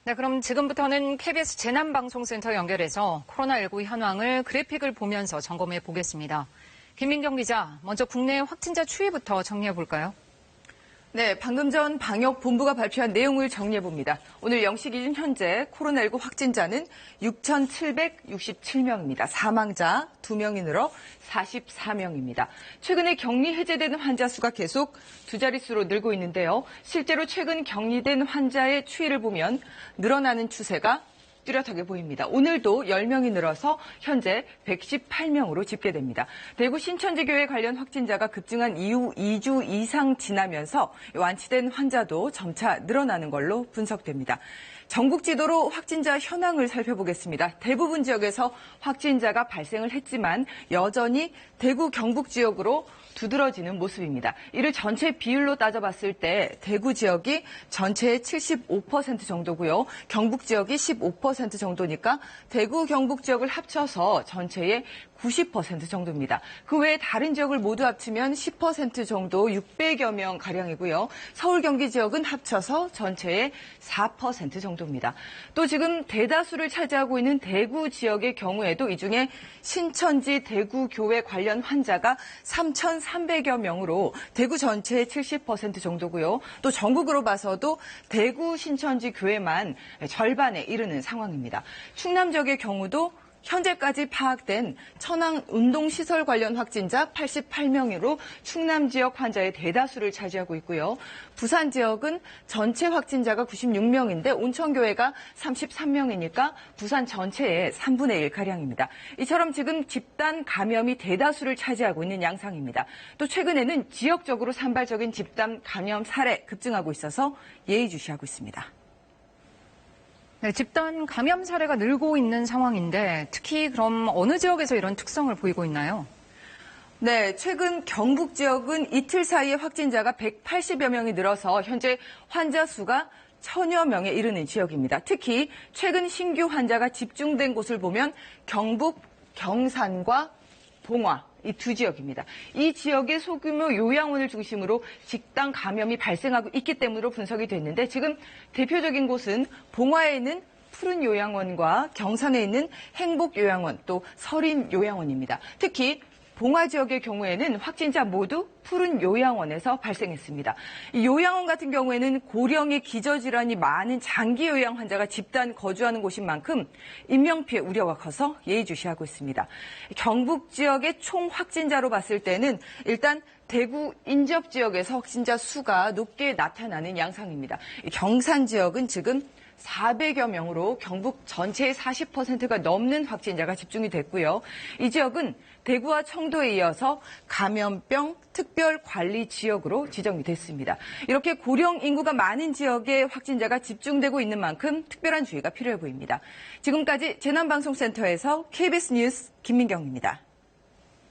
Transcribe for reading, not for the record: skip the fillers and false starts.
네, 그럼 지금부터는 KBS 재난방송센터 연결해서 코로나19 현황을 그래픽을 보면서 점검해 보겠습니다. 김민경 기자, 먼저 국내 확진자 추이부터 정리해 볼까요? 네, 방금 전 방역본부가 발표한 내용을 정리해봅니다. 오늘 0시 기준 현재 코로나19 확진자는 6,767명입니다. 사망자 2명이 늘어 44명입니다. 최근에 격리 해제되는 환자 수가 계속 두 자릿수로 늘고 있는데요. 실제로 최근 격리된 환자의 추이를 보면 늘어나는 추세가 뚜렷하게 보입니다. 오늘도 10명이 늘어서 현재 118명으로 집계됩니다. 대구 신천지교회 관련 확진자가 급증한 이후 2주 이상 지나면서 완치된 환자도 점차 늘어나는 걸로 분석됩니다. 전국 지도로 확진자 현황을 살펴보겠습니다. 대부분 지역에서 확진자가 발생을 했지만 여전히 대구 경북 지역으로 두드러지는 모습입니다. 이를 전체 비율로 따져봤을 때 대구 지역이 전체의 75% 정도고요. 경북 지역이 15% 정도니까 대구 경북 지역을 합쳐서 전체의 90% 정도입니다. 그 외에 다른 지역을 모두 합치면 10% 정도 600여 명 가량이고요. 서울 경기 지역은 합쳐서 전체의 4% 정도입니다. 또 지금 대다수를 차지하고 있는 대구 지역의 경우에도 이 중에 신천지 대구 교회 관련 환자가 3,300여 명으로 대구 전체의 70% 정도고요. 또 전국으로 봐서도 대구 신천지 교회만 절반에 이르는 상황입니다. 충남 지역의 경우도 현재까지 파악된 천안 운동시설 관련 확진자 88명으로 충남 지역 환자의 대다수를 차지하고 있고요. 부산 지역은 전체 확진자가 96명인데 온천교회가 33명이니까 부산 전체의 3분의 1가량입니다. 이처럼 지금 집단 감염이 대다수를 차지하고 있는 양상입니다. 또 최근에는 지역적으로 산발적인 집단 감염 사례 급증하고 있어서 예의주시하고 있습니다. 네, 집단 감염 사례가 늘고 있는 상황인데 특히 그럼 어느 지역에서 이런 특성을 보이고 있나요? 네, 최근 경북 지역은 이틀 사이에 확진자가 180여 명이 늘어서 현재 환자 수가 1,000여 명에 이르는 지역입니다. 특히 최근 신규 환자가 집중된 곳을 보면 경북 경산과 봉화 이 두 지역입니다. 이 지역의 소규모 요양원을 중심으로 집단 감염이 발생하고 있기 때문으로 분석이 됐는데 지금 대표적인 곳은 봉화에 있는 푸른 요양원과 경산에 있는 행복 요양원 또 설인 요양원입니다. 특히 봉화 지역의 경우에는 확진자 모두 푸른 요양원에서 발생했습니다. 이 요양원 같은 경우에는 고령의 기저질환이 많은 장기 요양 환자가 집단 거주하는 곳인 만큼 인명피해 우려가 커서 예의주시하고 있습니다. 경북 지역의 총 확진자로 봤을 때는 일단 대구 인접 지역에서 확진자 수가 높게 나타나는 양상입니다. 경산 지역은 지금 400여 명으로 경북 전체의 40%가 넘는 확진자가 집중이 됐고요. 이 지역은 대구와 청도에 이어서 감염병 특별관리 지역으로 지정이 됐습니다. 이렇게 고령 인구가 많은 지역에 확진자가 집중되고 있는 만큼 특별한 주의가 필요해 보입니다. 지금까지 재난방송센터에서 KBS 뉴스 김민경입니다.